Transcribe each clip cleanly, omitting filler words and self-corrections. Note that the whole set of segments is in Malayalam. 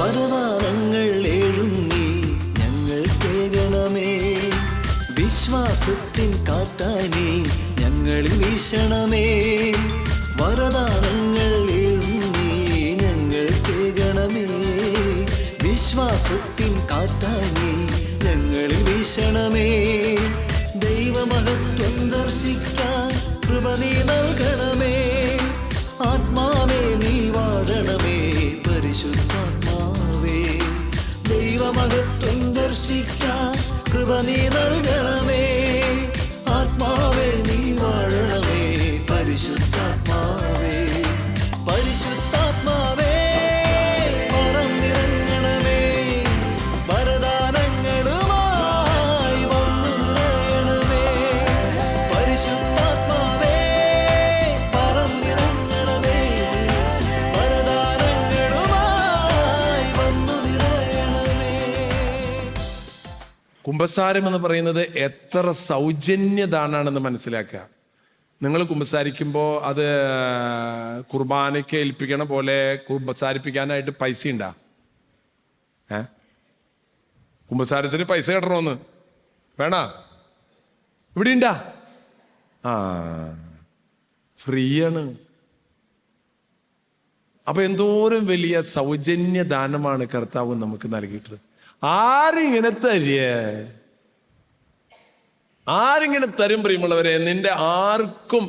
വരദാനങ്ങൾ ഏഴും നീ ഞങ്ങൾ കേൾക്കണമേ. വിശ്വാസത്തിൻ കാറ്റായി നീ ഞങ്ങളിൽ വീശണമേ. വരദാനങ്ങൾ ഏഴും നീ ഞങ്ങൾ കേൾക്കണമേ. വിശ്വാസത്തിൻ കാറ്റായി നീ ഞങ്ങളിൽ വീശണമേ. ദൈവമഹത്വം ദർശിക്കാൻ കൃപ നീ നൽകണമേ. ആത്മാവേ നീ വാഴണമേ പരിശുദ്ധാത്മാവേ. ദൈവമഹത്വം ദർശിക്കാൻ കൃപ നീ നൽകണമേ. ആത്മാവേ നീ വാഴണമേ പരിശുദ്ധാത്മാവേ. പരിശുദ്ധാത്മാവേ പറന്നിറങ്ങണമേ. വരദാനങ്ങളുമായി വന്നു നിറയണമേ. പരിശുദ്ധാത്മാവേ പറന്നിറങ്ങണമേ. വരദാനങ്ങളുമായി വന്നു നിറയണമേ. കുമ്പസാരം എന്ന് പറയുന്നത് എത്ര സൗജന്യദാനാണെന്ന് മനസ്സിലാക്കുക. നിങ്ങൾ കുമ്പസാരിക്കുമ്പോൾ അത് കുർബാനയ്ക്ക് ഏൽപ്പിക്കണ പോലെ കുമ്പസാരിപ്പിക്കാനായിട്ട് പൈസ ഉണ്ടാ? കുമ്പസാരത്തിന് പൈസ കിട്ടണമെന്ന് വേണ? ഇവിടെ ഉണ്ടാ? ഫ്രീയാണ്. അപ്പൊ എന്തോരം വലിയ സൗജന്യദാനമാണ് കർത്താവ് നമുക്ക് നൽകിയിട്ടുള്ളത്. ആരിങ്ങനെ ആരിങ്ങനെ തരും പ്രിയമുള്ളവരെ? നിന്റെ ആർക്കും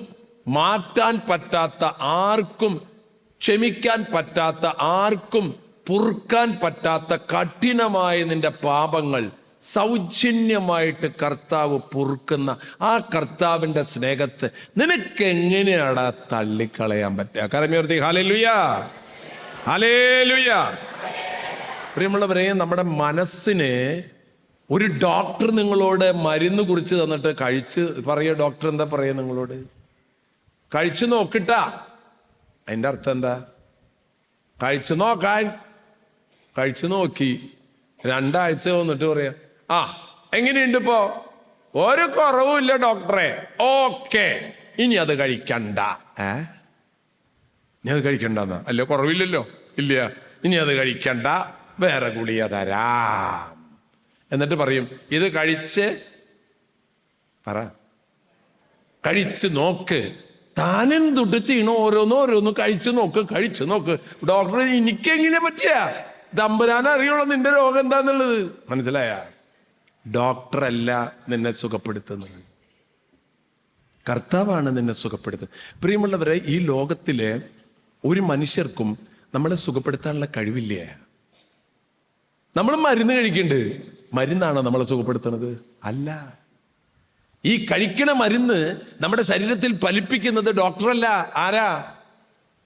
മാറ്റാൻ പറ്റാത്ത, ആർക്കും ക്ഷമിക്കാൻ പറ്റാത്ത, ആർക്കും പൊറുക്കാൻ പറ്റാത്ത കഠിനമായ നിന്റെ പാപങ്ങൾ സൗജന്യമായിട്ട് കർത്താവ് പൊറുക്കുന്ന ആ കർത്താവിന്റെ സ്നേഹത്തെ നിനക്ക് എങ്ങനെയാണ് തള്ളിക്കളയാൻ പറ്റുക? കരമേർത്തി ഹല്ലേലൂയ, ഹല്ലേലൂയ. പ്രിയമുള്ളവരെ, നമ്മുടെ മനസ്സിന് ഒരു ഡോക്ടർ നിങ്ങളോട് മരുന്ന് കുറിച്ച് തന്നിട്ട് കഴിച്ച് പറയുക. ഡോക്ടർ എന്താ പറയുക നിങ്ങളോട്? കഴിച്ചു നോക്കിട്ടാ. അതിൻ്റെ അർത്ഥം എന്താ? കഴിച്ചു നോക്കാൻ. കഴിച്ചു നോക്കി 2 ആഴ്ച വന്നിട്ട് പറയാ, എങ്ങനെയുണ്ട് ഇപ്പോ? ഒരു കുറവുമില്ല ഡോക്ടറെ, ഓക്കെ, ഇനി അത് കഴിക്കണ്ട. ഇനി അത് കഴിക്കണ്ടെന്നാ? അല്ല, കുറവില്ലല്ലോ. ഇല്ല, ഇനി അത് കഴിക്കണ്ട, വേറെ ഗുളിക തരാം. എന്നിട്ട് പറയും, ഇത് കഴിച്ച് നോക്ക്. താനും തൊട്ട് ചെയ്യണോ ഓരോന്ന് കഴിച്ചു നോക്ക്. ഡോക്ടർ, എനിക്കെങ്ങനെ പറ്റിയ? തമ്പുരാനെ അറിയുള്ളൂ നിന്റെ രോഗം എന്താന്നുള്ളത്. മനസ്സിലായ? ഡോക്ടറല്ല നിന്നെ സുഖപ്പെടുത്തുന്നത്, കർത്താവാണ് നിന്നെ സുഖപ്പെടുത്തുന്നത്. പ്രിയമുള്ളവരെ, ഈ ലോകത്തിലെ ഒരു മനുഷ്യർക്കും നമ്മളെ സുഖപ്പെടുത്താനുള്ള കഴിവില്ലേ? നമ്മൾ മരുന്ന് കഴിക്കുന്നുണ്ട്. മരുന്നാണോ നമ്മളെ സുഖപ്പെടുത്തുന്നത്? അല്ല. ഈ കഴിക്കണ മരുന്ന് നമ്മുടെ ശരീരത്തിൽ ഫലിപ്പിക്കുന്നത് ഡോക്ടറല്ല. ആരാ?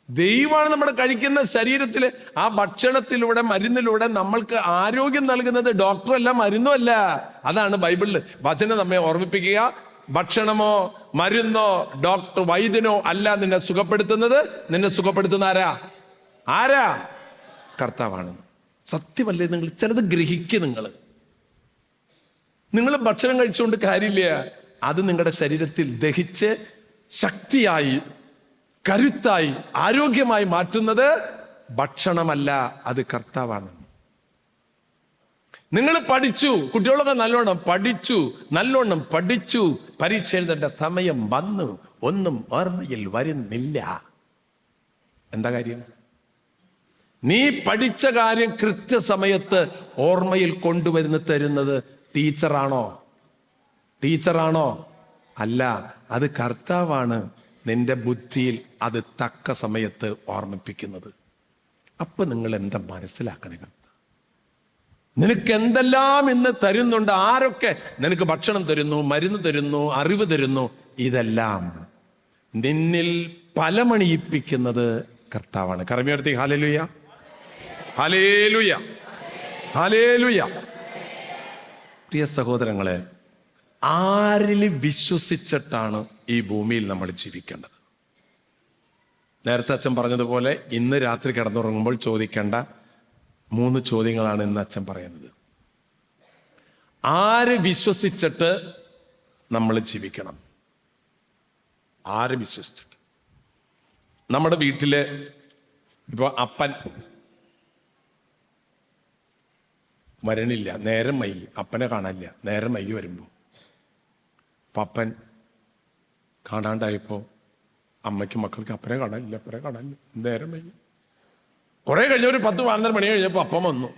ദൈവമാണ്. നമ്മുടെ കഴിക്കുന്ന ശരീരത്തിൽ ആ ഭക്ഷണത്തിലൂടെ, മരുന്നിലൂടെ നമ്മൾക്ക് ആരോഗ്യം നൽകുന്നത് ഡോക്ടറല്ല, മരുന്നുമല്ല. അതാണ് ബൈബിളിൽ വചനം നമ്മെ ഓർമ്മിപ്പിക്കുക. ഭക്ഷണമോ മരുന്നോ ഡോക്ടർ വൈദ്യനോ അല്ല നിന്നെ സുഖപ്പെടുത്തുന്നത്. നിന്നെ സുഖപ്പെടുത്തുന്ന ആരാ? കർത്താവാണ്. സത്യമല്ലേ? നിങ്ങൾ ചിലത് ഗ്രഹിക്കുക. നിങ്ങൾ ഭക്ഷണം കഴിച്ചുകൊണ്ട് കാര്യമില്ല. അത് നിങ്ങളുടെ ശരീരത്തിൽ ദഹിച്ച് ശക്തിയായി, കരുത്തായി, ആരോഗ്യമായി മാറ്റുന്നത് ഭക്ഷണമല്ല, അത് കർത്താവാണ്. നിങ്ങൾ പഠിച്ചു, കുട്ടികളൊക്കെ നല്ലോണം പഠിച്ചു, പരീക്ഷ എഴുതേണ്ട സമയം വന്നു, ഒന്നും ഓർമ്മയിൽ വരുന്നില്ല. എന്താ കാര്യം? നീ പഠിച്ച കാര്യം കൃത്യസമയത്ത് ഓർമ്മയിൽ കൊണ്ടുവരുന്ന തരുന്നത് ടീച്ചറാണോ? അല്ല, അത് കർത്താവാണ് നിന്റെ ബുദ്ധിയിൽ അത് തക്ക സമയത്ത് ഓർമ്മിപ്പിക്കുന്നത്. അപ്പൊ നിങ്ങൾ എന്താ മനസ്സിലാക്കണേ? നിനക്ക് എന്തെല്ലാം ഇന്ന് തരുന്നുണ്ട്. ആരൊക്കെ നിനക്ക് ഭക്ഷണം തരുന്നു, മരുന്ന് തരുന്നു, അറിവ് തരുന്നു. ഇതെല്ലാം നിന്നിൽ ഫലമണിയിപ്പിക്കുന്നത് കർത്താവാണ്. കരമേർത്തി ഹല്ലേലൂയ, ഹല്ലേലൂയ, ഹല്ലേലൂയ. പ്രിയ സഹോദരങ്ങളെ, ആരിൽ വിശ്വസിച്ചിട്ടാണ് ഈ ഭൂമിയിൽ നമ്മൾ ജീവിക്കേണ്ടത്? നേരത്തെ അച്ഛൻ പറഞ്ഞതുപോലെ ഇന്ന് രാത്രി കിടന്നുറങ്ങുമ്പോൾ ചോദിക്കേണ്ട 3 ചോദ്യങ്ങളാണ് ഇന്ന് അച്ഛൻ പറയുന്നത്. ആര് വിശ്വസിച്ചിട്ട് നമ്മൾ ജീവിക്കണം? ആര് വിശ്വസിച്ചിട്ട്? നമ്മുടെ വീട്ടില് ഇപ്പൊ വരണില്ല. നേരം വൈകി, അപ്പനെ കാണാനില്ല. നേരം വൈകി വരുമ്പോൾ അപ്പൻ കാണാണ്ടായപ്പോൾ അമ്മയ്ക്കും മക്കൾക്ക് അപ്പനെ കാണാനില്ല, അപ്പനെ കാണാനില്ല. നേരം വൈകി. കുറെ കഴിഞ്ഞ ഒരു 10-12 മണി കഴിഞ്ഞപ്പോൾ അപ്പം വന്നു.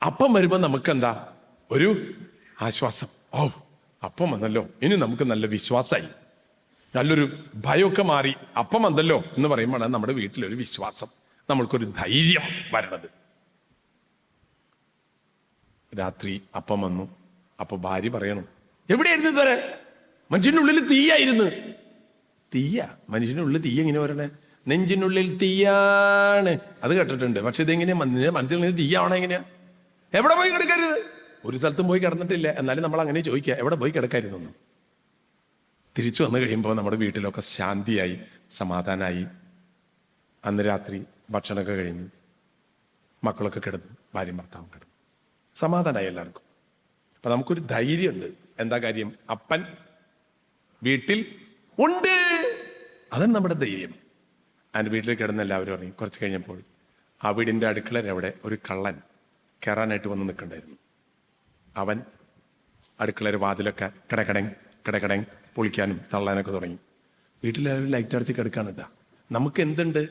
അപ്പം വരുമ്പോൾ നമുക്കെന്താ ഒരു ആശ്വാസം. ഓ, അപ്പം വന്നല്ലോ, ഇനി നമുക്ക് നല്ല വിശ്വാസമായി, നല്ലൊരു ഭയമൊക്കെ മാറി. അപ്പം വന്നല്ലോ എന്ന് പറയുമ്പോഴാണ് നമ്മുടെ വീട്ടിലൊരു വിശ്വാസം, നമ്മൾക്കൊരു ധൈര്യം വരണത്. രാത്രി അപ്പം വന്നു. അപ്പൊ ഭാര്യ പറയണം, എവിടെയായിരുന്നു ഇതുവരെ? മനുഷ്യന്റെ ഉള്ളിൽ തീയായിരുന്നു. തീയ? മനുഷ്യന്റെ ഉള്ളിൽ തീ എങ്ങനെ വരണേ? നെഞ്ചിനുള്ളിൽ തീയാണ്, അത് കേട്ടിട്ടുണ്ട്. പക്ഷെ ഇതെങ്ങനെയാ മനസ്സിൽ തീയാവണ എങ്ങനെയാ? എവിടെ പോയി കിടക്കരുത്? ഒരു സ്ഥലത്തും പോയി കിടന്നിട്ടില്ല. എന്നാലും നമ്മൾ അങ്ങനെ ചോദിക്കുക, എവിടെ പോയി കിടക്കരുതെന്ന്. തിരിച്ചു വന്നു കഴിയുമ്പോൾ നമ്മുടെ വീട്ടിലൊക്കെ ശാന്തിയായി, സമാധാനമായി. അന്ന് രാത്രി ഭക്ഷണമൊക്കെ കഴിഞ്ഞു, മക്കളൊക്കെ കിടന്നു, ഭാര്യയും ഭർത്താവും കിടന്നു, സമാധാനമായി എല്ലാവർക്കും. അപ്പൊ നമുക്കൊരു ധൈര്യമുണ്ട്. എന്താ കാര്യം? അപ്പൻ വീട്ടിൽ ഉണ്ട്. അതാണ് നമ്മുടെ ധൈര്യം. അതിൻ്റെ വീട്ടിൽ കിടന്ന് എല്ലാവരും ഇറങ്ങി. കുറച്ച് കഴിഞ്ഞപ്പോൾ ആ വീടിൻ്റെ അടുക്കളയിൽ അവിടെ ഒരു കള്ളൻ കയറാനായിട്ട് വന്ന് നിൽക്കണ്ടായിരുന്നു. അവൻ അടുക്കളയുടെ വാതിലൊക്കെ കിടക്കട പൊളിക്കാനും തള്ളാനൊക്കെ തുടങ്ങി. വീട്ടിലെല്ലാവരും ലൈറ്റ് അടച്ച് കിടക്കാനിട്ടാ. നമുക്ക് എന്തുണ്ട്?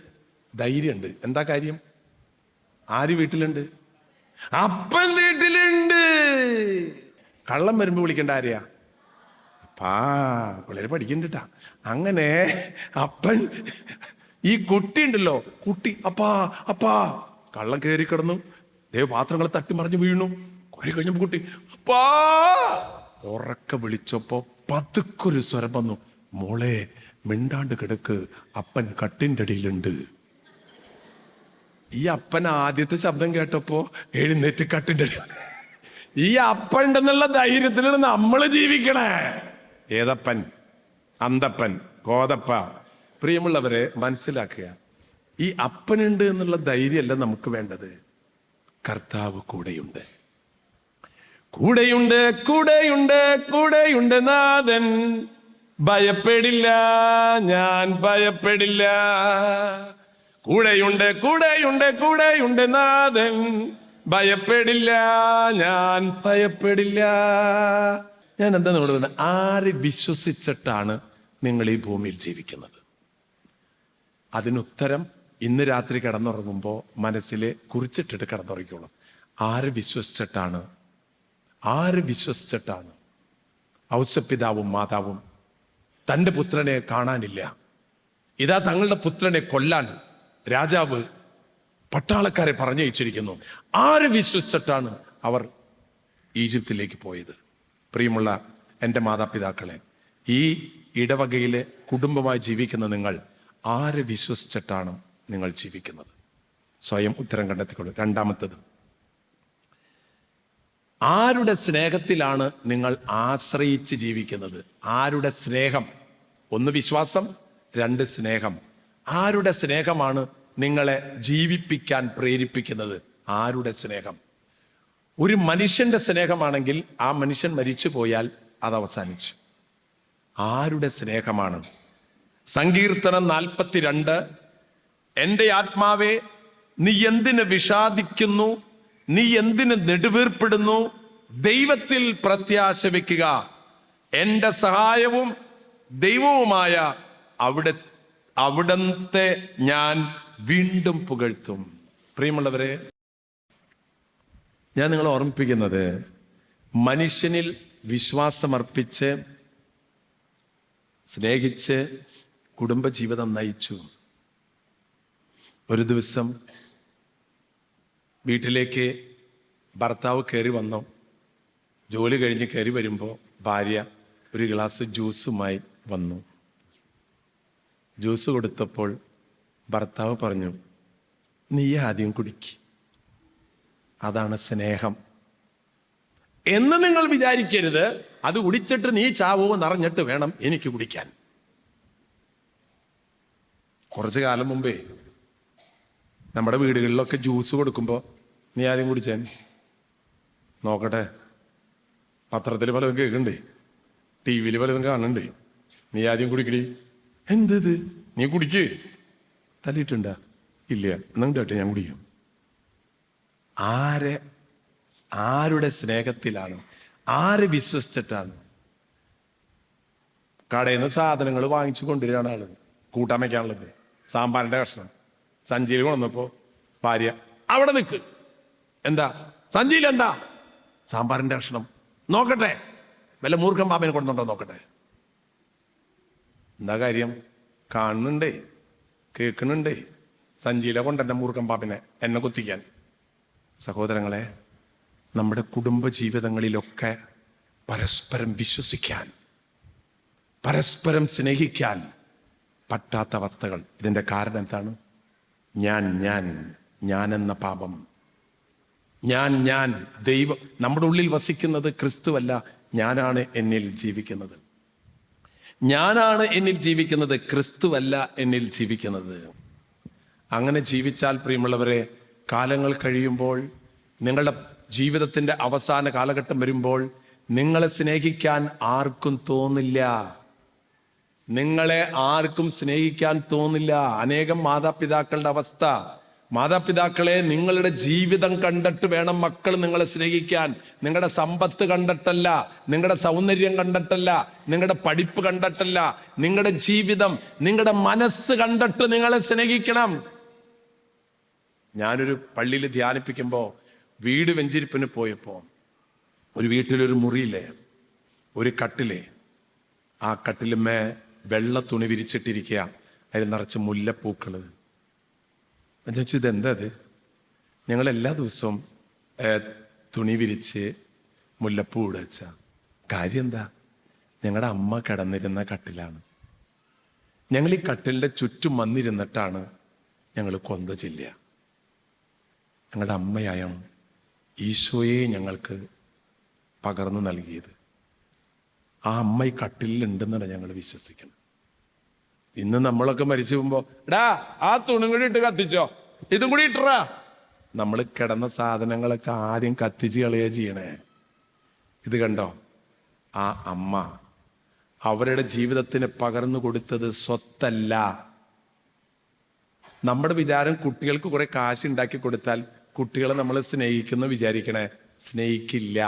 ധൈര്യമുണ്ട്. എന്താ കാര്യം? ആര് വീട്ടിലുണ്ട്? അപ്പൻ വീട്ടിലുണ്ട്. കള്ളം വരുമ്പോ വിളിക്കേണ്ട ആരെയാ? അപ്പാ. പിള്ളേര് പഠിക്കണ്ടാ. അങ്ങനെ അപ്പൻ, ഈ കുട്ടി ഉണ്ടല്ലോ, കുട്ടി അപ്പാ അപ്പാ. കള്ളം കയറി കിടന്നു, പാത്രങ്ങൾ തട്ടി മറിഞ്ഞു വീണു. കുറെ കഴിഞ്ഞപ്പോ കുട്ടി അപ്പാ ഉറക്കെ വിളിച്ചപ്പോ പതുക്കൊരു സ്വരം വന്നു, മോളെ മിണ്ടാണ്ട് കിടക്ക്, അപ്പൻ കട്ടിൻ്റെ അടിയിലുണ്ട്. ഈ അപ്പൻ ആദ്യത്തെ ശബ്ദം കേട്ടപ്പോ എഴുന്നേറ്റ് കട്ടിൻ്റെ അടി. ഈ അപ്പൻ ഉണ്ടെന്നുള്ള ധൈര്യത്തിലാണ് നമ്മൾ ജീവിക്കണേ. ഏതപ്പൻ? അന്തപ്പൻ, കോതപ്പ. പ്രിയമുള്ളവരെ, മനസ്സിലാക്കുക, ഈ അപ്പനുണ്ട് എന്നുള്ള ധൈര്യമല്ല നമുക്ക് വേണ്ടത്. കർത്താവ് കൂടെയുണ്ട്, കൂടെയുണ്ട്, കൂടെയുണ്ട്, കൂടെയുണ്ട് നാഥൻ. ഭയപ്പെടില്ല, ഞാൻ ഭയപ്പെടില്ല. കൂടെയുണ്ട്, കൂടെയുണ്ട്, കൂടെയുണ്ട് നാഥൻ. ഭയപ്പെടില്ല, ഞാൻ ഭയപ്പെടില്ല. ഞാൻ എന്താ നിങ്ങളോട് പറഞ്ഞത്? ആരെ വിശ്വസിച്ചിട്ടാണ് നിങ്ങൾ ഈ ഭൂമിയിൽ ജീവിക്കുന്നത്? അതിനുത്തരം ഇന്ന് രാത്രി കിടന്നുറങ്ങുമ്പോൾ മനസ്സിൽ കുറിച്ചിട്ടിട്ട് കിടന്നുറങ്ങിക്കോളൂ. ആര് വിശ്വസിച്ചിട്ടാണ്? ആര് വിശ്വസിച്ചിട്ടാണ്? ഔസപിതാവും മാതാവും തൻ്റെ പുത്രനെ കാണാനില്ല, ഇതാ തങ്ങളുടെ പുത്രനെ കൊല്ലാൻ രാജാവ് പട്ടാളക്കാരെ പറഞ്ഞയച്ചിരിക്കുന്നു. ആര് വിശ്വസിച്ചിട്ടാണ് അവർ ഈജിപ്തിലേക്ക് പോയത്? പ്രിയമുള്ള എൻ്റെ മാതാപിതാക്കളെ, ഈ ഇടവകയിലെ കുടുംബമായി ജീവിക്കുന്ന നിങ്ങൾ ആര് വിശ്വസിച്ചിട്ടാണ് നിങ്ങൾ ജീവിക്കുന്നത്? സ്വയം ഉത്തരം കണ്ടെത്തിക്കൊള്ളൂ. രണ്ടാമത്തത്, ആരുടെ സ്നേഹത്തിലാണ് നിങ്ങൾ ആശ്രയിച്ച് ജീവിക്കുന്നത്? ആരുടെ സ്നേഹം? ഒന്ന് വിശ്വാസം, രണ്ട് സ്നേഹം. ആരുടെ സ്നേഹമാണ് നിങ്ങളെ ജീവിപ്പിക്കാൻ പ്രേരിപ്പിക്കുന്നത്? ആരുടെ സ്നേഹം? ഒരു മനുഷ്യന്റെ സ്നേഹമാണെങ്കിൽ ആ മനുഷ്യൻ മരിച്ചു പോയാൽ അത് അവസാനിച്ചു. ആരുടെ സ്നേഹമാണ്? സങ്കീർത്തനം 42, എൻ്റെ ആത്മാവേ നീ എന്തിന് വിഷാദിക്കുന്നു, നീ എന്തിന് നെടുവീർപ്പെടുന്നു? ദൈവത്തിൽ പ്രത്യാശ വെക്കുക, എൻ്റെ സഹായവും ദൈവവുമായ അവിടത്തെ ഞാൻ വീണ്ടും പുകഴ്ത്തും. പ്രിയമുള്ളവരെ, ഞാൻ നിങ്ങളെ ഓർമ്മിപ്പിക്കുന്നത്, മനുഷ്യനിൽ വിശ്വാസമർപ്പിച്ച് സ്നേഹിച്ച് കുടുംബജീവിതം നയിച്ചു. ഒരു ദിവസം വീട്ടിലേക്ക് ഭർത്താവ് കയറി വന്നു. ജോലി കഴിഞ്ഞ് കയറി വരുമ്പോൾ ഭാര്യ ഒരു ഗ്ലാസ് ജ്യൂസുമായി വന്നു. ജ്യൂസ് കൊടുത്തപ്പോൾ ഭർത്താവ് പറഞ്ഞു, നീ ആദ്യം കുടിക്ക്, അതാണ് സ്നേഹം എന്ന് നിങ്ങൾ വിചാരിക്കരുത്. അത് കുടിച്ചിട്ട് നീ ചാവോ നിറഞ്ഞിട്ട് വേണം എനിക്ക് കുടിക്കാൻ. കുറച്ചു കാലം മുമ്പേ നമ്മുടെ വീടുകളിലൊക്കെ ജ്യൂസ് കൊടുക്കുമ്പോൾ, നീ ആദ്യം കുടിച്ചാൻ നോക്കട്ടെ, പത്രത്തിൽ പലതും കേൾക്കണ്ടേ, ടി വിയിൽ പലതും കാണണ്ടേ, നീ ആദ്യം കുടിക്കടി. എന്തത്? നീ കുടിക്ക്. തല്ലിയിട്ടുണ്ടാ? ഇല്ല, എന്നും കേട്ടെ ഞാൻ കുടിക്കും. ആരെ ആരുടെ സ്നേഹത്തിലാണ്? ആരെ വിശ്വസിച്ചിട്ടാണ്? കടയിൽ നിന്ന് സാധനങ്ങൾ വാങ്ങിച്ചു കൊണ്ടുവരികയാണ് ആള്. കൂട്ടാൻ വയ്ക്കാനുള്ളത് സാമ്പാറിന്റെ കഷ്ണം സഞ്ചിയിൽ കൊണ്ടുവന്നപ്പോ ഭാര്യ അവിടെ നിൽക്ക്. എന്താ സഞ്ചിയിൽ? എന്താ? സാമ്പാറിന്റെ കഷ്ണം. നോക്കട്ടെ, വല്ല മൂർഖൻ പാമ്പിനെ കൊണ്ടുണ്ടോ നോക്കട്ടെ. എന്താ കാര്യം? കാണുന്നുണ്ടേ, കേൾക്കുന്നുണ്ടേ. സഞ്ചിയിലെ കൊണ്ടെന്നെ മൂർഖൻ പാമ്പിനെ എന്നെ കുത്തിക്കാൻ. സഹോദരങ്ങളെ, നമ്മുടെ കുടുംബ ജീവിതങ്ങളിലൊക്കെ പരസ്പരം വിശ്വസിക്കാൻ, പരസ്പരം സ്നേഹിക്കാൻ പറ്റാത്ത അവസ്ഥകൾ. ഇതിന്റെ കാരണം എന്താണ്? ഞാൻ എന്ന പാപം. ഞാൻ ദൈവം. നമ്മുടെ ഉള്ളിൽ വസിക്കുന്നത് ക്രിസ്തുവല്ല, ഞാനാണ് എന്നിൽ ജീവിക്കുന്നത്. ഞാനാണ് എന്നിൽ ജീവിക്കുന്നത്, ക്രിസ്തുവല്ല എന്നിൽ ജീവിക്കുന്നത്. അങ്ങനെ ജീവിച്ചാൽ പ്രിയമുള്ളവരെ, കാലങ്ങൾ കഴിയുമ്പോൾ, നിങ്ങളുടെ ജീവിതത്തിന്റെ അവസാന കാലഘട്ടം വരുമ്പോൾ നിങ്ങളെ സ്നേഹിക്കാൻ ആർക്കും തോന്നില്ല. നിങ്ങളെ ആർക്കും സ്നേഹിക്കാൻ തോന്നില്ല. അനേകം മാതാപിതാക്കളുടെ അവസ്ഥ. മാതാപിതാക്കളെ, നിങ്ങളുടെ ജീവിതം കണ്ടിട്ട് വേണം മക്കൾ നിങ്ങളെ സ്നേഹിക്കാൻ. നിങ്ങളുടെ സമ്പത്ത് കണ്ടിട്ടല്ല, നിങ്ങളുടെ സൗന്ദര്യം കണ്ടിട്ടല്ല, നിങ്ങളുടെ പഠിപ്പ് കണ്ടിട്ടല്ല. നിങ്ങളുടെ ജീവിതം, നിങ്ങളുടെ മനസ്സ് കണ്ടിട്ട് നിങ്ങളെ സ്നേഹിക്കണം. ഞാനൊരു പള്ളിയിൽ ധ്യാനിപ്പിക്കുമ്പോൾ വീട് വെഞ്ചിരിപ്പിന് പോയപ്പോൾ ഒരു വീട്ടിലൊരു മുറിയിലെ ഒരു കട്ടിലെ, ആ കട്ടിലുമേ വെള്ള തുണി വിരിച്ചിട്ടിരിക്കുക. അതിൽ നിറച്ച് മുല്ലപ്പൂക്കള്. ഞാൻ ചോദിച്ചു, ഇതെന്താ? ഞങ്ങൾ എല്ലാ ദിവസവും തുണി വിരിച്ച് മുല്ലപ്പൂ ഇട വെച്ച. കാര്യം എന്താ? ഞങ്ങളുടെ അമ്മ കിടന്നിരുന്ന കട്ടിലാണ്. ഞങ്ങൾ ഈ കട്ടിലിന്റെ ചുറ്റും വന്നിരുന്നിട്ടാണ് ഞങ്ങൾ കൊന്ത ചെല്ലുക. ഞങ്ങളുടെ അമ്മയായാണ് ഈശോയെ ഞങ്ങൾക്ക് പകർന്നു നൽകിയത്. ആ അമ്മ ഈ കട്ടിലുണ്ടെന്നാണ് ഞങ്ങൾ വിശ്വസിക്കുന്നത്. ഇന്ന് നമ്മളൊക്കെ മരിച്ചു പോകുമ്പോ, എടാ ആ തുണി കൂടി ഇട്ട് കത്തിച്ചോ, ഇതും കൂടി ഇട്ടറാ. നമ്മൾ കിടന്ന സാധനങ്ങളൊക്കെ ആദ്യം കത്തിച്ച് കളയുക ചെയ്യണേ. ഇത് കണ്ടോ? ആ അമ്മ അവരുടെ ജീവിതത്തിന് പകർന്നു കൊടുത്തത് സ്വത്തല്ല. നമ്മുടെ വിചാരം കുട്ടികൾക്ക് കുറെ കാശ് ഉണ്ടാക്കി കൊടുത്താൽ കുട്ടികളെ നമ്മൾ സ്നേഹിക്കുന്നു വിചാരിക്കണേ. സ്നേഹിക്കില്ല.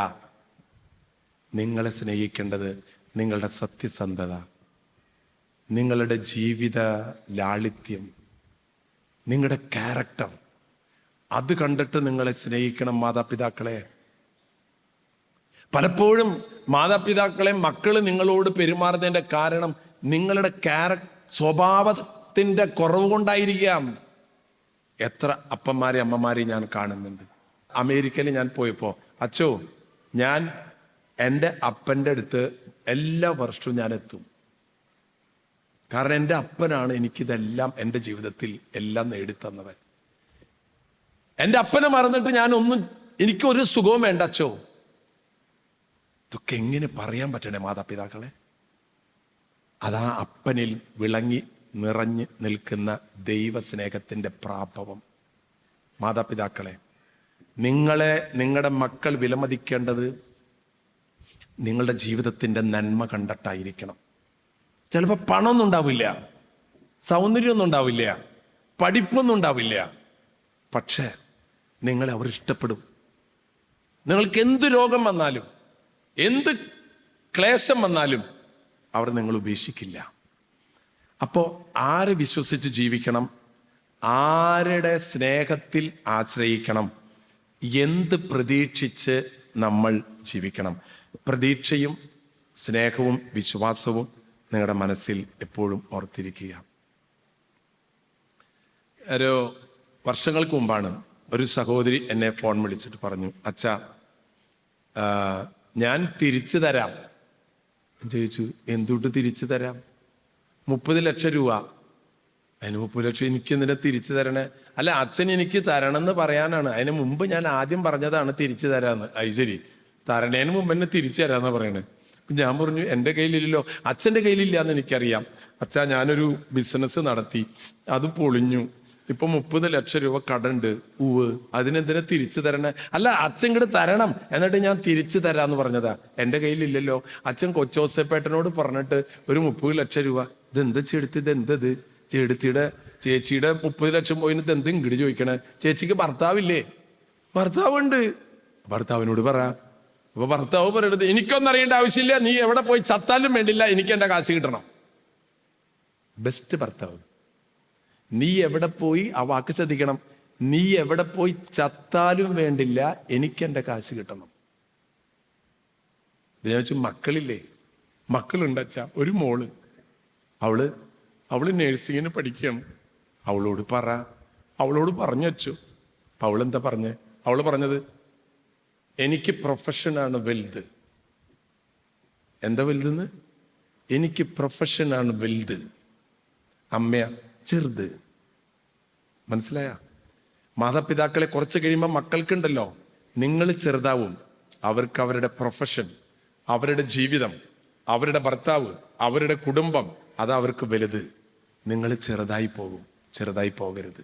നിങ്ങളെ സ്നേഹിക്കേണ്ടത് നിങ്ങളുടെ സത്യസന്ധത, നിങ്ങളുടെ ജീവിത ലാളിത്യം, നിങ്ങളുടെ ക്യാരക്ടർ. അത് കണ്ടിട്ട് നിങ്ങളെ സ്നേഹിക്കണം മാതാപിതാക്കളെ. പലപ്പോഴും മാതാപിതാക്കളെ മക്കള് നിങ്ങളോട് പെരുമാറുന്നതിന്റെ കാരണം നിങ്ങളുടെ സ്വഭാവത്തിന്റെ കുറവ് കൊണ്ടായിരിക്കാം. എത്ര അപ്പന്മാരെ അമ്മമാരെ ഞാൻ കാണുന്നുണ്ട്. അമേരിക്കയിൽ ഞാൻ പോയപ്പോ, അച്ചോ, ഞാൻ എൻ്റെ അപ്പൻ്റെ അടുത്ത് എല്ലാ വർഷവും ഞാൻ എത്തും. കാരണം എൻ്റെ അപ്പനാണ് എനിക്കിതെല്ലാം, എൻ്റെ ജീവിതത്തിൽ എല്ലാം നേടിത്തന്നവൻ. എൻ്റെ അപ്പനെ മറന്നിട്ട് എനിക്കൊരു സുഖവും വേണ്ട അച്ചോ. ഇതൊക്കെ എങ്ങനെ പറയാൻ പറ്റണേ മാതാപിതാക്കളെ? അതാ അപ്പനിൽ വിളങ്ങി നിറഞ്ഞ് നിൽക്കുന്ന ദൈവസ്നേഹത്തിന്റെ പ്രാഭവം. മാതാപിതാക്കളെ, നിങ്ങളുടെ മക്കൾ വിലമതിക്കേണ്ടത് നിങ്ങളുടെ ജീവിതത്തിന്റെ നന്മ കണ്ടിട്ടായിരിക്കണം. ചിലപ്പോൾ പണമൊന്നും ഉണ്ടാവില്ല, സൗന്ദര്യമൊന്നും ഉണ്ടാവില്ല, പഠിപ്പൊന്നും ഉണ്ടാവില്ല. പക്ഷേ നിങ്ങളെ അവർ ഇഷ്ടപ്പെടും. നിങ്ങൾക്ക് എന്ത് രോഗം വന്നാലും, എന്ത് ക്ലേശം വന്നാലും അവർ നിങ്ങൾ ഉപേക്ഷിക്കില്ല. അപ്പോൾ ആരെ വിശ്വസിച്ച് ജീവിക്കണം? ആരുടെ സ്നേഹത്തിൽ ആശ്രയിക്കണം? എന്ത് പ്രതീക്ഷിച്ച് നമ്മൾ ജീവിക്കണം? പ്രതീക്ഷയും സ്നേഹവും വിശ്വാസവും നിങ്ങളുടെ മനസ്സിൽ എപ്പോഴും ഓർത്തിരിക്കുക. ഒരു വർഷങ്ങൾക്ക് മുമ്പാണ് ഒരു സഹോദരി എന്നെ ഫോൺ വിളിച്ചിട്ട് പറഞ്ഞു, അച്ഛാ, ഞാൻ തിരിച്ചു തരാം. ചോദിച്ചു, എന്തുകൊണ്ട് തിരിച്ചു തരാം? 30 ലക്ഷം രൂപ. അതിന് 30 ലക്ഷം എനിക്ക് എന്തിനാ തിരിച്ചു തരണേ? അല്ല, അച്ഛൻ എനിക്ക് തരണമെന്ന് പറയാനാണ്. അതിന് മുമ്പ് ഞാൻ ആദ്യം പറഞ്ഞതാണ് തിരിച്ചു തരാന്ന്. അത് ശരി, തരണേന് മുമ്പ് എന്നെ തിരിച്ചു തരാന്നാ പറയണേ. ഞാൻ പറഞ്ഞു, എൻ്റെ കയ്യിലില്ലല്ലോ. അച്ഛൻ്റെ കയ്യിലില്ലാന്ന് എനിക്കറിയാം. അച്ഛാ, ഞാനൊരു ബിസിനസ് നടത്തി, അത് പൊളിഞ്ഞു. ഇപ്പൊ 30 ലക്ഷം രൂപ കടണ്ട്. അതിനെന്തിനാ തിരിച്ചു തരണേ? അല്ല, അച്ഛൻ ഇങ്ങോട്ട് തരണം, എന്നിട്ട് ഞാൻ തിരിച്ചു തരാന്ന് പറഞ്ഞതാ. എൻ്റെ കയ്യിലില്ലല്ലോ. അച്ഛൻ കൊച്ചോസേപ്പേട്ടനോട് പറഞ്ഞിട്ട് ഒരു 30 ലക്ഷം രൂപ. ഇതെന്താ ചെടുത്ത്? ഇതെന്തത്? ചേച്ചിയുടെ 30 ലക്ഷം പോയിന് എന്ത് ഇങ്ങോട്ട് ചോദിക്കണേ? ചേച്ചിക്ക് ഭർത്താവില്ലേ? ഭർത്താവുണ്ട്. ഭർത്താവിനോട് പറ. അപ്പൊ ഭർത്താവ് പറയരുത്, എനിക്കൊന്നും അറിയേണ്ട ആവശ്യമില്ല, നീ എവിടെ പോയി ചത്താലും വേണ്ടില്ല, എനിക്ക് എൻ്റെ കാശ് കിട്ടണം. ബെസ്റ്റ് ഭർത്താവ്. നീ എവിടെ പോയി, ആ വാക്ക് ശ്രദ്ധിക്കണം, നീ എവിടെ പോയി ചത്താലും വേണ്ടില്ല, എനിക്ക് എൻ്റെ കാശ് കിട്ടണം. ഞാൻ വെച്ചു, മക്കളില്ലേ? മക്കളുണ്ട് അച്ഛാ, ഒരു മോള്, അവള് നേഴ്സിങ്ങിന് പഠിക്കുകയാണ്. അവളോട് പറഞ്ഞു വെച്ചു. അപ്പൊ അവളെന്താ അവള് പറഞ്ഞത്, എനിക്ക് പ്രൊഫഷനാണ് വലുത്. എന്താ വലുതെന്ന്? എനിക്ക് പ്രൊഫഷനാണ് വലുത്, അമ്മയാ ചെറുത്. മനസ്സിലായ? മാതാപിതാക്കളെ കുറച്ച് കഴിയുമ്പോൾ മക്കൾക്കുണ്ടല്ലോ, നിങ്ങൾ ചെറുതാവും, അവർക്ക് അവരുടെ പ്രൊഫഷൻ, അവരുടെ ജീവിതം, അവരുടെ ഭർത്താവ്, അവരുടെ കുടുംബം, അത് അവർക്ക് വലുത്. നിങ്ങൾ ചെറുതായി പോകരുത്.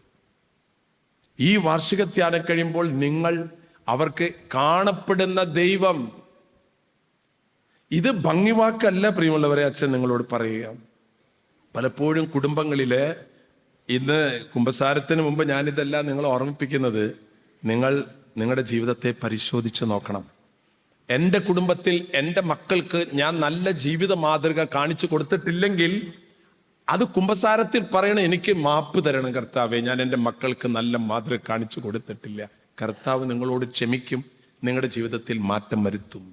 ഈ വാർഷിക ധ്യാനം കഴിയുമ്പോൾ നിങ്ങൾ അവർക്ക് കാണപ്പെടുന്ന ദൈവം. ഇത് ഭംഗിവാക്കല്ല പ്രിയമുള്ളവരെ, അച്ഛൻ നിങ്ങളോട് പറയുക. പലപ്പോഴും കുടുംബങ്ങളില് ഇന്ന് കുമ്പസാരത്തിന് മുമ്പ് ഞാനിതെല്ലാം നിങ്ങളെ ഓർമ്മിപ്പിക്കുന്നത്, നിങ്ങൾ നിങ്ങളുടെ ജീവിതത്തെ പരിശോധിച്ച് നോക്കണം. എൻ്റെ കുടുംബത്തിൽ എൻ്റെ മക്കൾക്ക് ഞാൻ നല്ല ജീവിത മാതൃക കാണിച്ചു കൊടുത്തിട്ടില്ലെങ്കിൽ അത് കുമ്പസാരത്തിൽ പറയണം, എനിക്ക് മാപ്പ് തരണം കർത്താവേ, ഞാൻ എൻ്റെ മക്കൾക്ക് നല്ല മാതൃക കാണിച്ചു കൊടുത്തിട്ടില്ല. കർത്താവ് നിങ്ങളോട് ക്ഷമിക്കും, നിങ്ങളുടെ ജീവിതത്തിൽ മാറ്റം വരുത്തും.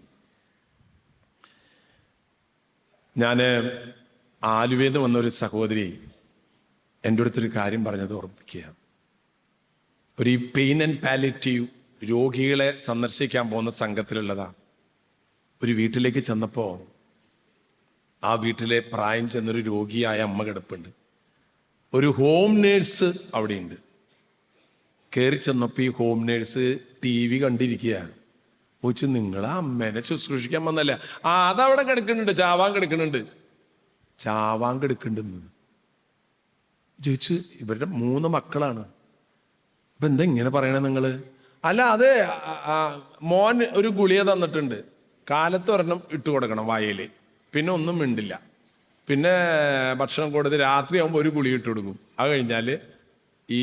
ഞാൻ ആലുവയിൽ വന്ന ഒരു സഹോദരി എൻ്റെ അടുത്തൊരു കാര്യം പറഞ്ഞത് ഓർമ്മിക്കുക. ഒരു പെയിൻ ആൻഡ് പാലിറ്റീവ് രോഗികളെ സന്ദർശിക്കാൻ പോകുന്ന സംഘത്തിലുള്ളതാ. ഒരു വീട്ടിലേക്ക് ചെന്നപ്പോൾ ആ വീട്ടിലെ പ്രായം ചെന്നൊരു രോഗിയായ അമ്മ കിടപ്പുണ്ട്. ഒരു ഹോം നേഴ്സ് അവിടെയുണ്ട്. കയറി ചെന്നപ്പോൾ ഈ ഹോം നേഴ്സ് TV കണ്ടിരിക്കുകയാണ്. ചോദിച്ചു, നിങ്ങളാ അമ്മേനെ ശുശ്രൂഷിക്കാൻ വന്നല്ല? അതവിടെ കിടക്കുന്നുണ്ട്, ചാവാൻ കിടക്കുന്നുണ്ടെന്ന് ചോദിച്ചു. ഇവരുടെ 3 മക്കളാണ്. അപ്പൊ എന്താ ഇങ്ങനെ പറയണേ നിങ്ങള്? അല്ല, അത് മോൻ ഒരു ഗുളിക തന്നിട്ടുണ്ട്, കാലത്ത് ഒരെണ്ണം ഇട്ട് കൊടുക്കണം വായയില്, പിന്നെ ഒന്നും മിണ്ടില്ല, പിന്നെ ഭക്ഷണം കൊടുത്ത് രാത്രിയാകുമ്പോൾ ഒരു ഗുളിക ഇട്ട് കൊടുക്കും, അത് കഴിഞ്ഞാൽ ഈ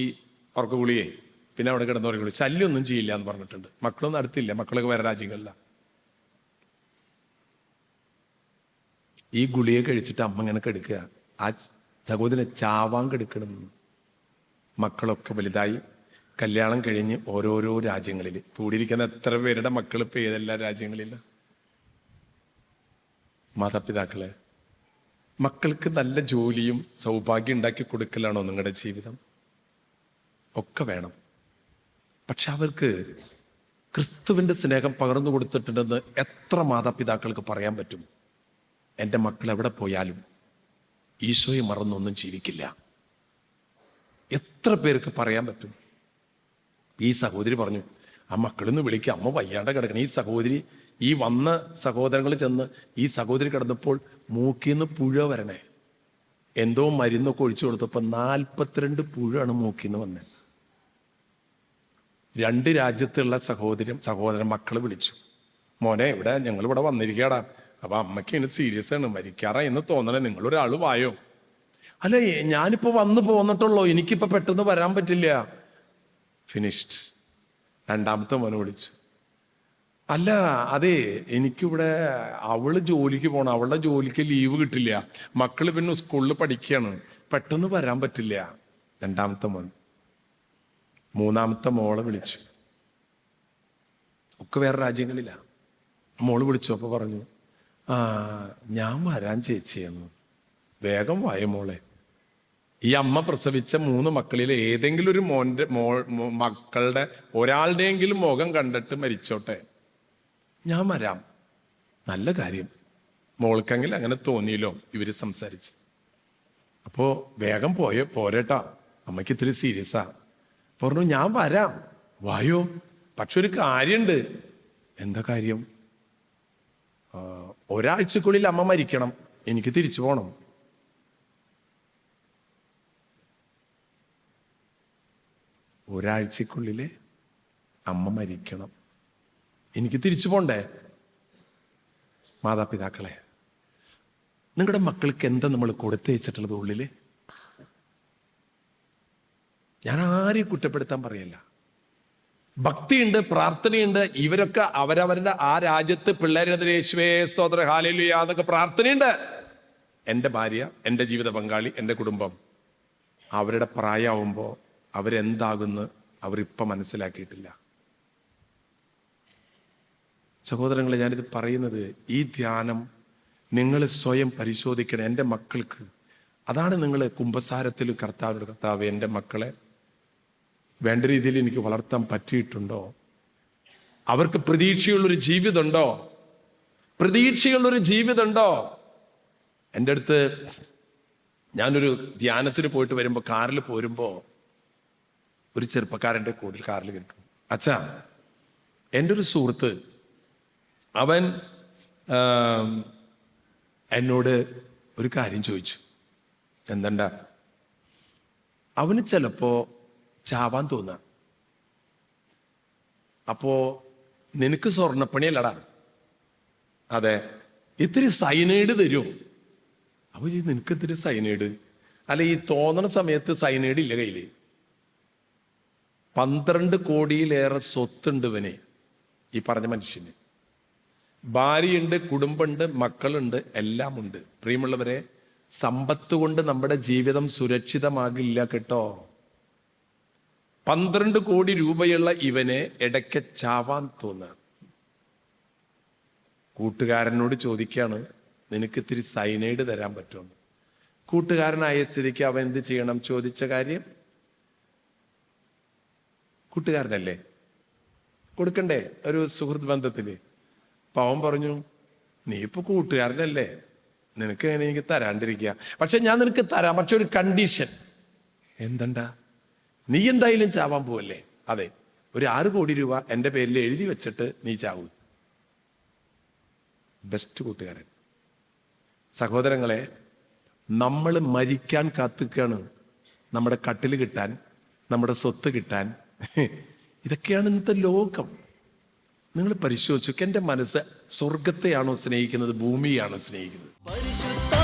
ഉറക്ക ഗുളിയെ, പിന്നെ അവിടെ കിടന്ന് ഉറക്ക ഗുളി, ശല്യമൊന്നും ചെയ്യില്ല എന്ന് പറഞ്ഞിട്ടുണ്ട്. മക്കളൊന്നും അടുത്തില്ല, മക്കളൊക്കെ വേറെ രാജ്യങ്ങളിലാണ്. ഈ ഗുളിയെ കഴിച്ചിട്ട് അമ്മ ഇങ്ങനെ കെടുക്കുക, ആ സഹോദരനെ ചാവാൻ കെടുക്കണം. മക്കളൊക്കെ വലുതായി കല്യാണം കഴിഞ്ഞ് ഓരോരോ രാജ്യങ്ങളിൽ കൂടിയിരിക്കുന്ന എത്ര പേരുടെ മക്കൾ ഇപ്പൊ ഏതെല്ലാം രാജ്യങ്ങളില്ല. മാതാപിതാക്കളെ, മക്കൾക്ക് നല്ല ജോലിയും സൗഭാഗ്യം ഉണ്ടാക്കി കൊടുക്കലാണോ നിങ്ങളുടെ ജീവിതം? ഒക്കെ വേണം. പക്ഷെ അവർക്ക് ക്രിസ്തുവിന്റെ സ്നേഹം പകർന്നു കൊടുത്തിട്ടുണ്ടെന്ന് എത്ര മാതാപിതാക്കൾക്ക് പറയാൻ പറ്റും? എൻ്റെ മക്കൾ എവിടെ പോയാലും ഈശോയെ മറന്നൊന്നും ജീവിക്കില്ല. എത്ര പേർക്ക് പറയാൻ പറ്റും? ഈ സഹോദരി പറഞ്ഞു, ആ മക്കളൊന്ന് വിളിക്കുക, അമ്മ വയ്യാണ്ട് കിടക്കണം. ഈ സഹോദരി, ഈ വന്ന സഹോദരങ്ങൾ ചെന്ന് ഈ സഹോദരി കിടന്നപ്പോൾ മൂക്കിന്ന് പുഴ വരണേ. എന്തോ മരുന്നൊക്കെ ഒഴിച്ചു കൊടുത്തപ്പോൾ 42 പുഴയാണ് മൂക്കിന്ന് വന്നത്. 2 രാജ്യത്തുള്ള സഹോദരൻ മക്കളെ വിളിച്ചു, മോനെ ഇവിടെ ഞങ്ങളിവിടെ വന്നിരിക്കടാ, അപ്പൊ അമ്മയ്ക്ക് ഇനി സീരിയസ് ആണ്, മരിക്കാറാ എന്ന് തോന്നണേ, നിങ്ങളൊരാൾ വായോ. അല്ല, ഞാനിപ്പോ വന്നു പോന്നിട്ടുള്ളൂ, എനിക്കിപ്പോ പെട്ടെന്ന് വരാൻ പറ്റില്ല. ഫിനിഷ്ഡ്. 2ാമത്തെ മോനെ വിളിച്ചു, അല്ല അതെ, എനിക്കിവിടെ അവള് ജോലിക്ക് പോണം, അവളുടെ ജോലിക്ക് ലീവ് കിട്ടില്ല, മക്കള് പിന്നെ സ്കൂളിൽ പഠിക്കുകയാണ്, പെട്ടെന്ന് വരാൻ പറ്റില്ല. 2ാമത്തെ മോൻ. 3ാമത്തെ മോളെ വിളിച്ചു, ഒക്കെ വേറെ രാജ്യങ്ങളില്ല. മോള് വിളിച്ചു, അപ്പൊ പറഞ്ഞു, ഞാൻ വരാൻ ചേച്ചിയെന്ന്. വേഗം വായ മോളെ, ഈ അമ്മ പ്രസവിച്ച 3 മക്കളിൽ ഏതെങ്കിലും ഒരു മക്കളുടെ ഒരാളുടെയെങ്കിലും മുഖം കണ്ടിട്ട് മരിച്ചോട്ടെ, ഞാൻ വരാം. നല്ല കാര്യം. മോൾക്കെങ്കിൽ അങ്ങനെ തോന്നിയല്ലോ ഇവര് സംസാരിച്ച്. അപ്പോ വേഗം പോരേട്ടാ, അമ്മയ്ക്ക് ഇത്തിരി സീരിയസാ. പറഞ്ഞു, ഞാൻ വരാം, വായോ, പക്ഷെ ഒരു കാര്യമുണ്ട്. എന്താ കാര്യം? ഒരാഴ്ചക്കുള്ളിൽ അമ്മ മരിക്കണം, എനിക്ക് തിരിച്ചു പോണം. ഒരാഴ്ചക്കുള്ളില് അമ്മ മരിക്കണം, എനിക്ക് തിരിച്ചു പോണ്ടേ? മാതാപിതാക്കളെ, നിങ്ങളുടെ മക്കൾക്ക് എന്താ നമ്മൾ കൊടുത്തയച്ചിട്ടുള്ളത് ഉള്ളില്? ഞാൻ ആരെയും കുറ്റപ്പെടുത്താൻ പറയല്ല. ഭക്തിയുണ്ട്, പ്രാർത്ഥനയുണ്ട്. ഇവരൊക്കെ അവരവരുടെ ആ രാജ്യത്ത് പിള്ളേരെതിരെ യേശുവേ സ്തോത്ര ഹല്ലേലൂയ എന്നൊക്കെ പ്രാർത്ഥനയുണ്ട്. എൻ്റെ ഭാര്യ, എൻ്റെ ജീവിത പങ്കാളി, എൻ്റെ കുടുംബം, അവരുടെ പ്രായമാവുമ്പോൾ അവരെന്താകുന്നു അവരിപ്പം മനസ്സിലാക്കിയിട്ടില്ല. സഹോദരങ്ങളെ, ഞാനിത് പറയുന്നത് ഈ ധ്യാനം നിങ്ങൾ സ്വയം പരിശോധിക്കണം. എൻ്റെ മക്കൾക്ക് അതാണ് നിങ്ങൾ കുമ്പസാരത്തിൽ കർത്താവ് എൻ്റെ മക്കളെ വേണ്ട രീതിയിൽ എനിക്ക് വളർത്താൻ പറ്റിയിട്ടുണ്ടോ? അവർക്ക് പ്രതീക്ഷയുള്ളൊരു ജീവിതമുണ്ടോ? പ്രതീക്ഷയുള്ളൊരു ജീവിതമുണ്ടോ? എൻ്റെ അടുത്ത് ഞാനൊരു ധ്യാനത്തിന് പോയിട്ട് വരുമ്പോൾ കാറിൽ പോരുമ്പോൾ ഒരു ചെറുപ്പക്കാരൻ്റെ കൂടെ കാറിൽ കിട്ടും. അച്ഛാ, എൻ്റെ ഒരു സുഹൃത്ത് അവൻ എന്നോട് ഒരു കാര്യം ചോദിച്ചു. എന്തണ്ടാ? അവന് ചിലപ്പോ ചാവാൻ തോന്നാ. അപ്പോ നിനക്ക് സ്വർണ്ണപ്പണിയല്ലടാ, അതെ, ഇത്തിരി സൈനൈഡ് തരുമോ? അപ്പൊ നിനക്ക് ഇത്തിരി സൈനൈഡ്? അല്ല, ഈ തോന്നണ സമയത്ത് സൈനൈഡ് ഇല്ല കയ്യില്. 12 കോടിയിലേറെ സ്വത്തുണ്ട് ഇവനെ, ഈ പറഞ്ഞ മനുഷ്യന്. ഭാര്യയുണ്ട്, കുടുംബമുണ്ട്, മക്കളുണ്ട്, എല്ലാം ഉണ്ട്. പ്രിയമുള്ളവരെ, സമ്പത്ത് കൊണ്ട് നമ്മുടെ ജീവിതം സുരക്ഷിതമാകില്ല കേട്ടോ. 12 കോടി രൂപയുള്ള ഇവനെ ഇടയ്ക്ക് ചാവാൻ തോന്നുക. കൂട്ടുകാരനോട് ചോദിക്കുകയാണ്, നിനക്ക് ഇത്തിരി സൈനൈഡ് തരാൻ പറ്റുമെന്ന്. കൂട്ടുകാരനായ സ്ഥിതിക്ക് അവൻ എന്ത് ചെയ്യണം? ചോദിച്ച കാര്യം കൂട്ടുകാരനല്ലേ, കൊടുക്കണ്ടേ ഒരു സുഹൃത്ത് ബന്ധത്തില്. പാവം പറഞ്ഞു, നീ ഇപ്പൊ കൂട്ടുകാരനല്ലേ, നിനക്ക് എങ്ങനെ എനിക്ക് തരാണ്ടിരിക്കുക? പക്ഷെ ഞാൻ നിനക്ക് തരാം, പക്ഷെ ഒരു കണ്ടീഷൻ. എന്തണ്ടാ? നീ എന്തായാലും ചാവാൻ പോവല്ലേ? അതെ, ഒരു 6 കോടി രൂപ എൻ്റെ പേരിൽ എഴുതി വെച്ചിട്ട് നീ ചാവൂ. ബെസ്റ്റ് കൂട്ടുകാരൻ. സഹോദരങ്ങളെ, നമ്മൾ മരിക്കാൻ കാത്തുകയാണ് നമ്മുടെ കട്ടിൽ കിട്ടാൻ, നമ്മുടെ സ്വത്ത് കിട്ടാൻ. ഇതൊക്കെയാണ് ഇന്നത്തെ ലോകം. നിങ്ങൾ പരിശോധിച്ചു, എൻ്റെ മനസ്സ് സ്വർഗത്തെയാണോ സ്നേഹിക്കുന്നത്, ഭൂമിയാണോ സ്നേഹിക്കുന്നത്? പരിശുദ്ധ